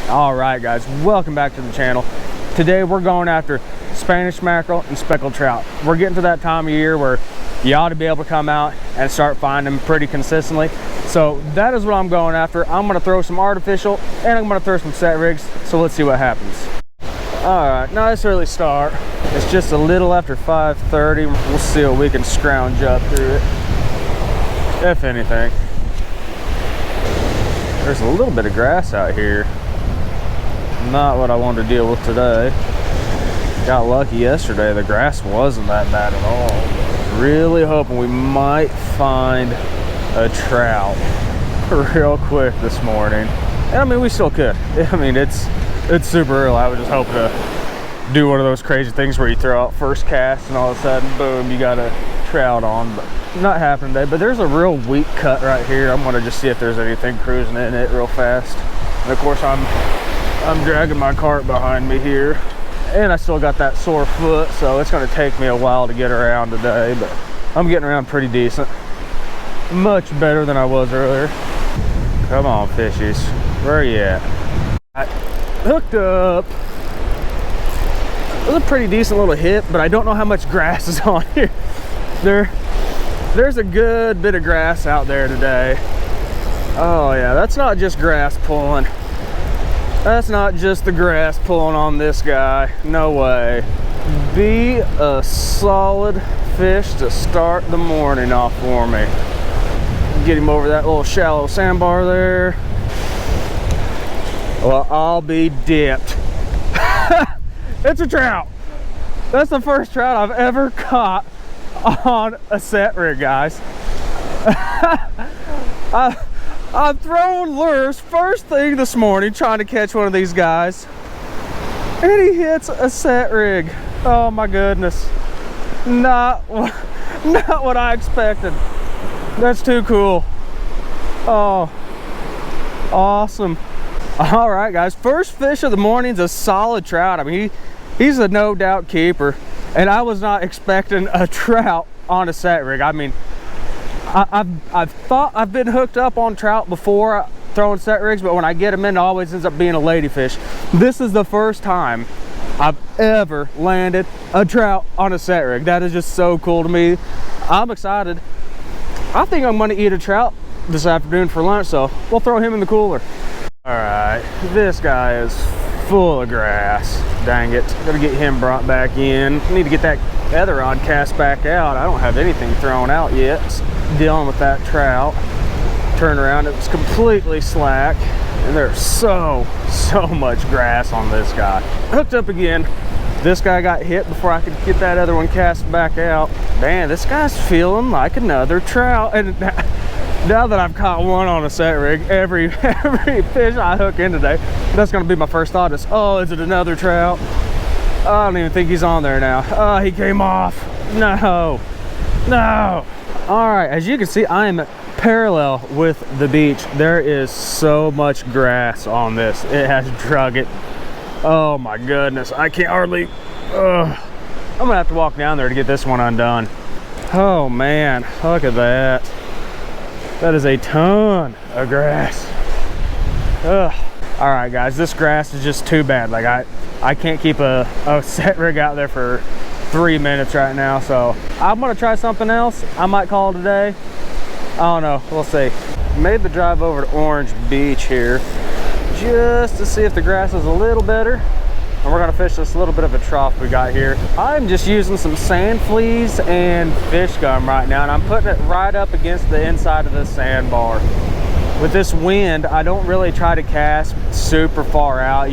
All right, guys, welcome back to the channel. Today we're going after Spanish mackerel and speckled trout. We're getting to that time of year where you ought to be able to come out and start finding them pretty consistently. So that is what I'm going after. I'm gonna throw some artificial and I'm gonna throw some set rigs. So let's see what happens. All right, nice early start. It's just a little after 5:30. We'll see what we can scrounge up through it, if anything. There's a little bit of grass out here. Not what I wanted to deal with today. Got lucky yesterday, the grass wasn't that bad at all. Really hoping we might find a trout real quick this morning. And I mean, we still could. I mean, it's super early. I was just hoping to do one of those crazy things where you throw out first cast and all of a sudden, boom, you got a trout on. But not happening today. But there's a real weak cut right here. I'm gonna just see if there's anything cruising in it real fast. And of course, I'm dragging my cart behind me here, and I still got that sore foot, so it's going to take me a while to get around today, but I'm getting around pretty decent. Much better than I was earlier. Come on, fishies. Where are you at? I hooked up. It was a pretty decent little hit, but I don't know how much grass is on here. There's a good bit of grass out there today. Oh yeah, that's not just grass pulling. That's not just the grass pulling on this guy. No way. Be a solid fish to start the morning off for me. Get him over that little shallow sandbar there. Well, I'll be dipped. It's a trout. That's the first trout I've ever caught on a set rig, guys. I'm throwing lures first thing this morning trying to catch one of these guys, and he hits a set rig. Oh my goodness. Not what I expected. That's too cool. Oh, awesome. All right, guys, first fish of the morning's a solid trout. I mean, he's a no doubt keeper, and I was not expecting a trout on a set rig. I mean, I've thought I've been hooked up on trout before throwing set rigs, but when I get them in, it always ends up being a ladyfish. This is the first time I've ever landed a trout on a set rig. That is just so cool to me. I'm excited. I think I'm going to eat a trout this afternoon for lunch, so we'll throw him in the cooler. All right, this guy is full of grass. Dang it, gotta get him brought back in. Need to get that other rod cast back out. I don't have anything thrown out yet. Dealing with that trout. Turn around, it was completely slack, and there's so much grass on this guy. Hooked up again. This guy got hit before I could get that other one cast back out. Man, this guy's feeling like another trout. And now that I've caught one on a set rig, every fish I hook in today, that's gonna be my first thought is, oh, is it another trout? I don't even think he's on there now. Oh, he came off. No. All right, as you can see, I am parallel with the beach. There is so much grass on this. It has drug it. Oh my goodness, I can't hardly, I'm gonna have to walk down there to get this one undone. Oh man, look at that. That is a ton of grass. Ugh. All right, guys, this grass is just too bad. Like I can't keep a set rig out there for 3 minutes right now, so I'm gonna try something else. I might call it a day. I don't know, we'll see. Made the drive over to Orange Beach here just to see if the grass is a little better, and we're gonna fish this little bit of a trough we got here. I'm just using some sand fleas and fish gum right now, and I'm putting it right up against the inside of the sandbar. With this wind, I don't really try to cast super far out.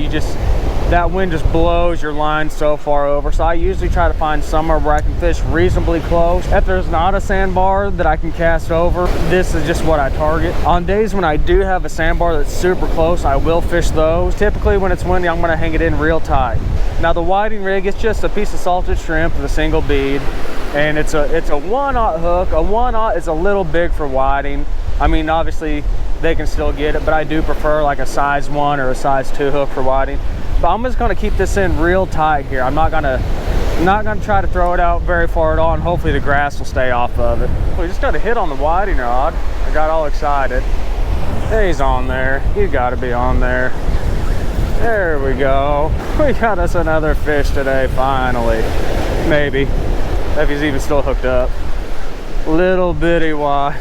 That wind just blows your line so far over. So I usually try to find somewhere where I can fish reasonably close. If there's not a sandbar that I can cast over, this is just what I target. On days when I do have a sandbar that's super close, I will fish those. Typically when it's windy, I'm gonna hang it in real tight. Now the whiting rig, it's just a piece of salted shrimp with a single bead. And it's a 1/0 hook. A 1/0 is a little big for whiting. I mean, obviously they can still get it, but I do prefer like a size 1 or a size 2 hook for whiting. But I'm just gonna keep this in real tight here. I'm not gonna try to throw it out very far at all, and hopefully the grass will stay off of it. We just got a hit on the whiting rod. I got all excited. He's on there. He's gotta be on there. There we go. We got us another fish today, finally. Maybe. If he's even still hooked up. Little bitty wide.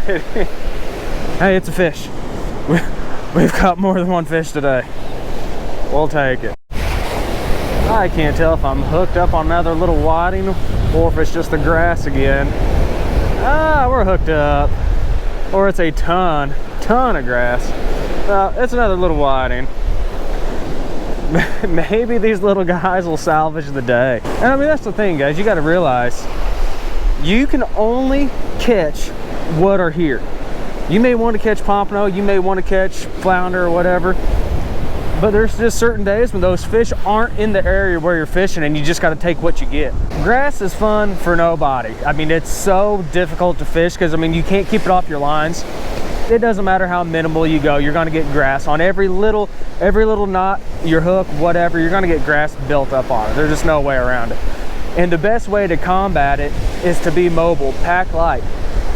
Hey, it's a fish. We've caught more than one fish today. We'll take it. I can't tell if I'm hooked up on another little whiting or if it's just the grass again. Ah, we're hooked up. Or it's a ton of grass. It's another little whiting. Maybe these little guys will salvage the day. And I mean, that's the thing, guys. You got to realize you can only catch what are here. You may want to catch pompano, you may want to catch flounder or whatever, but there's just certain days when those fish aren't in the area where you're fishing, and you just got to take what you get. Grass is fun for nobody. I mean, it's so difficult to fish because, I mean, you can't keep it off your lines. It doesn't matter how minimal you go, you're going to get grass on every little knot, your hook, whatever. You're going to get grass built up on it. There's just no way around it. And the best way to combat it is to be mobile, pack light.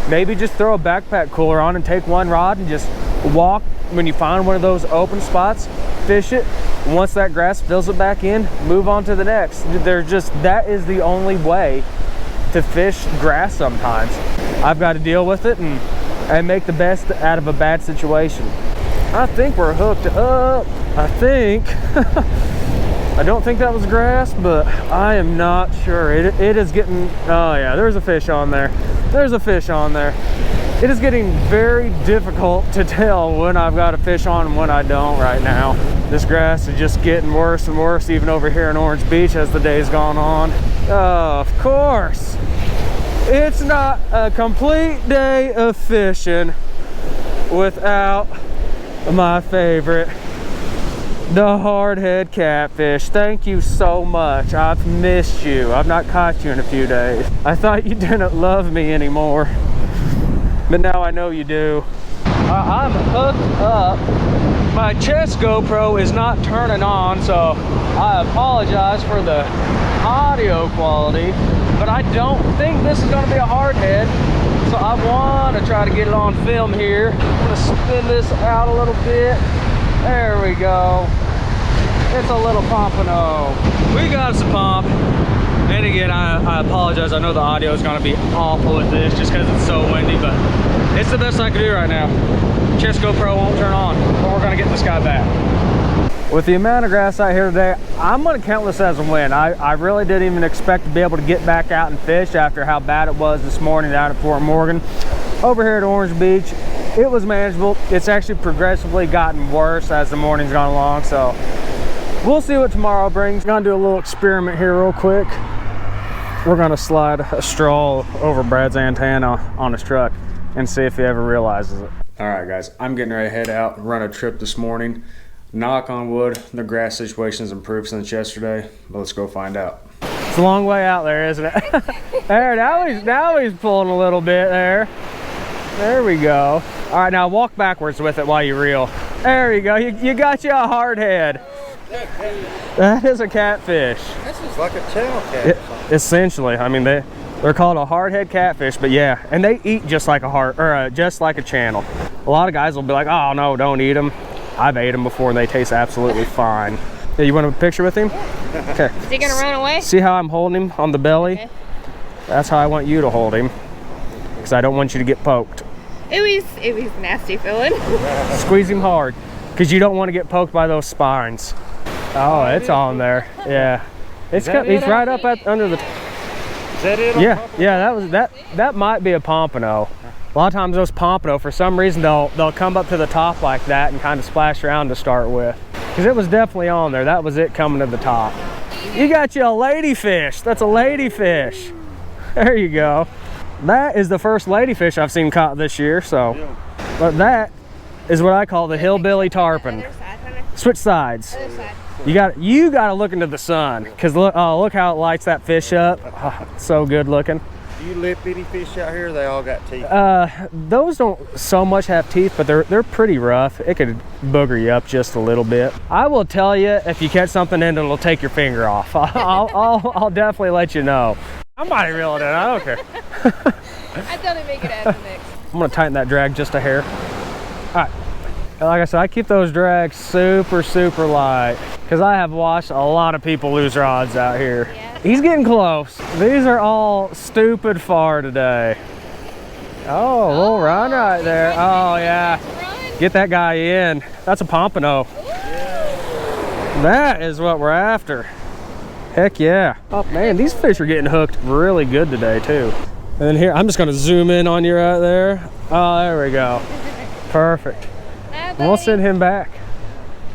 Maybe just throw a backpack cooler on and take one rod and just walk when you find one of those open spots, fish it. Once that grass fills it back in, move on to the next. That is the only way to fish grass sometimes. I've got to deal with it and make the best out of a bad situation. I think we're hooked up. I think. I don't think that was grass, but I am not sure. It is getting, oh yeah, there's a fish on there. There's a fish on there. It is getting very difficult to tell when I've got a fish on and when I don't right now. This grass is just getting worse and worse, even over here in Orange Beach as the day's gone on. Of course. It's not a complete day of fishing without my favorite, the hardhead catfish. Thank you so much. I've missed you. I've not caught you in a few days. I thought you didn't love me anymore, but now I know you do. I'm hooked up. My chest GoPro is not turning on, so I apologize for the audio quality, but I don't think this is going to be a hardhead, so I want to try to get it on film here. I'm going to spin this out a little bit. There we go. It's a little pompano. We got some pomp. And again, I apologize. I know the audio is going to be awful with this just because it's so windy, but it's the best I can do right now. Chest GoPro won't turn on, but we're going to get this guy back. With the amount of grass out here today, I'm going to count this as a win. I really didn't even expect to be able to get back out and fish after how bad it was this morning down at Fort Morgan. Over here at Orange Beach, it was manageable. It's actually progressively gotten worse as the morning's gone along, so we'll see what tomorrow brings. I'm gonna do a little experiment here real quick. We're gonna slide a straw over Brad's antenna on his truck and see if he ever realizes it. All right, guys, I'm getting ready to head out and run a trip this morning. Knock on wood, the grass situation's improved since yesterday, but let's go find out. It's a long way out there, isn't it? There, now he's pulling a little bit there. There we go. All right, now walk backwards with it while you reel. There you go. You got you a hardhead. That is a catfish. This is like a channel cat. Essentially, I mean they're called a hardhead catfish, but yeah, and they eat just like a just like a channel. A lot of guys will be like, "Oh no, don't eat them." I've ate them before, and they taste absolutely fine. Yeah, you want a picture with him? Okay. Is he gonna run away? See how I'm holding him on the belly? Okay. That's how I want you to hold him, because I don't want you to get poked. It was nasty feeling. Squeeze him hard, because you don't want to get poked by those spines. Oh, it's on there. Yeah, it's right up under the. Is that it? Yeah. That might be a pompano. A lot of times those pompano, for some reason, they'll come up to the top like that and kind of splash around to start with. Because it was definitely on there. That was it coming to the top. You got you a ladyfish. That's a ladyfish. There you go. That is the first ladyfish I've seen caught this year, so. But that is what I call the hillbilly tarpon. Switch sides. You got to look into the sun, because look how it lights that fish up. Oh, so good looking. Do you lip any fish out here? They all got teeth. Those don't so much have teeth, but they're pretty rough. It could booger you up just a little bit. I will tell you if you catch something and it'll take your finger off. I'll definitely let you know. I might reel it in. I don't care. I thought it'd make it out of the mix. I'm gonna tighten that drag just a hair. All right. Like I said, I keep those drags super, super light because I have watched a lot of people lose rods out here. Yeah. He's getting close. These are all stupid far today. Oh, little run right there. Oh, yeah. Run. Get that guy in. That's a pompano. That is what we're after. Heck yeah. Oh, man, these fish are getting hooked really good today, too. And then here, I'm just going to zoom in on you right there. Oh, there we go. Perfect. We'll send him back.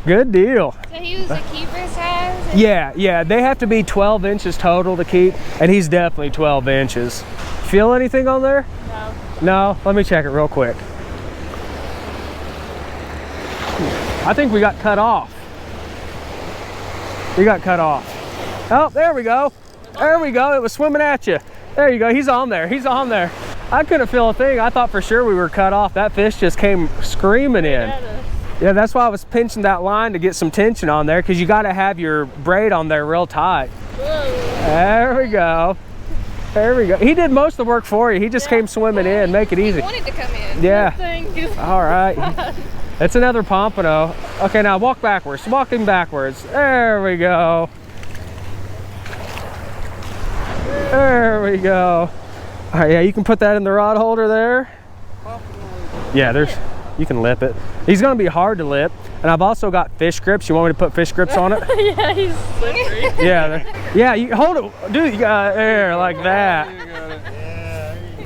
Good deal. So he was a keeper size? Yeah, they have to be 12 inches total to keep, and he's definitely 12 inches. Feel anything on there? No. No? Let me check it real quick. I think we got cut off. We got cut off. Oh, there we go. There we go. It was swimming at you. There you go. He's on there. He's on there. I couldn't feel a thing. I thought for sure we were cut off. That fish just came screaming in. Yeah, that's why I was pinching that line to get some tension on there, because you got to have your braid on there real tight. There we go. There we go. He did most of the work for you. He just came swimming in. Make it easy. He wanted to come in. Yeah. All right. It's another pompano. Okay, now walk backwards. Walk him backwards. There we go. There we go. All right, yeah, you can put that in the rod holder there. Yeah, you can lip it. He's gonna be hard to lip. And I've also got fish grips. You want me to put fish grips on it? Yeah, he's slippery. Yeah, you hold it. Dude, you got it there like that.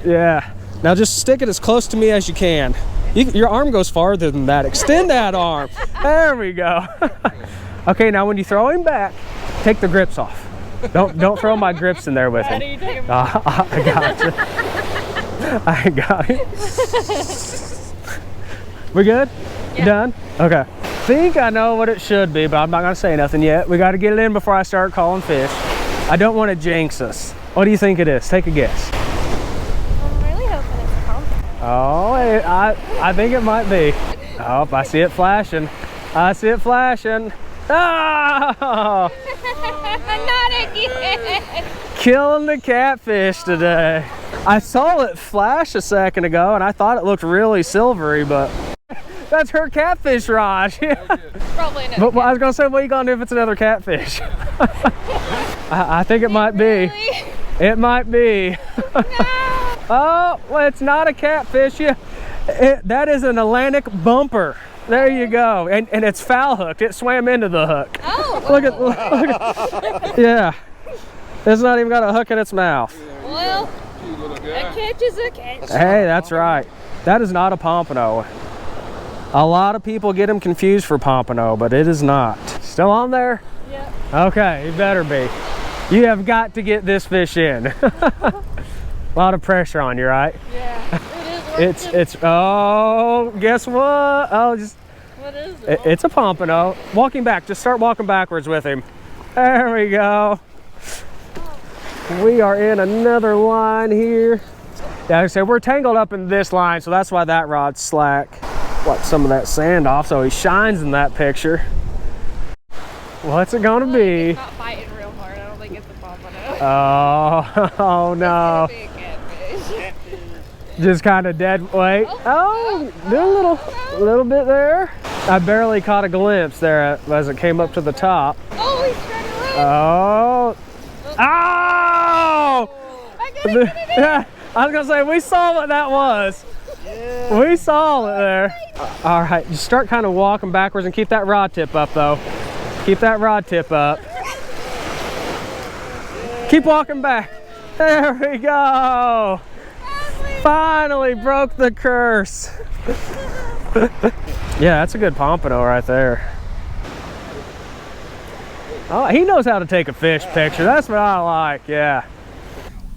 Yeah. Now just stick it as close to me as you can. Your arm goes farther than that. Extend that arm. There we go. Okay, now when you throw him back, take the grips off. Don't throw my grips in there with him. I got you. I got it. We good? Yeah. Done? Okay. Think I know what it should be, but I'm not gonna say nothing yet. We got to get it in before I start calling fish. I don't want to jinx us. What do you think it is? Take a guess. I'm really hoping it's a pumpkin. Oh, I think it might be. Oh, I see it flashing. I see it flashing. Oh! Not again. Killing the catfish today. I saw it flash a second ago and I thought it looked really silvery, but that's her catfish, Raj. Probably another. But I was gonna say, what are you gonna do if it's another catfish? I think it might be. Really? It might be. No. Oh, well, it's not a catfish. That is an Atlantic bumper. There you go. And it's foul hooked. It swam into the hook. Oh. Look at yeah. It's not even got a hook in its mouth. Well, a catch is a catch. Hey, that's right. That is not a pompano. A lot of people get them confused for pompano, but it is not. Still on there? Yep. Okay, you better be. You have got to get this fish in. A lot of pressure on you, right? Yeah. It is working. It's oh, guess what? Oh, just What is it? it's a pompano. Walking back, just start walking backwards with him. There we go. We are in another line here. Yeah, like I said, we're tangled up in this line, so that's why that rod's slack. Wipe some of that sand off so he shines in that picture. What's it gonna be? It's not biting real hard. I don't think it's a pompano. Oh no. It's gonna be a catfish. Just kind of dead weight. Oh, do a little bit there. I barely caught a glimpse there as it came up to the top. Oh, he's trying to run. Oh. Oh! I gotta get it in. Yeah, I was gonna say, we saw what that was. We saw it there. All right, just start kind of walking backwards and keep that rod tip up though. Keep that rod tip up. Keep walking back. There we go. Finally broke the curse. Yeah, that's a good pompano right there. Oh, he knows how to take a fish picture. That's what I like, yeah.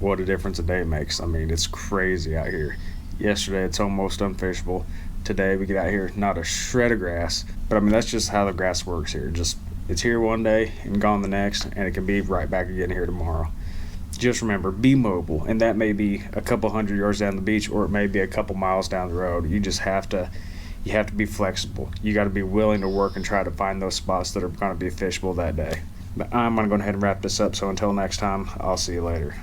What a difference a day makes. I mean, it's crazy out here. Yesterday, it's almost unfishable. Today, we get out here, not a shred of grass. But I mean, that's just how the grass works here. Just, it's here one day and gone the next, and it can be right back again here tomorrow. Just remember, be mobile, and that may be a couple hundred yards down the beach, or it may be a couple miles down the road. You just have to be flexible. You got to be willing to work and try to find those spots that are going to be fishable that day. But I'm going to go ahead and wrap this up, so until next time, I'll see you later.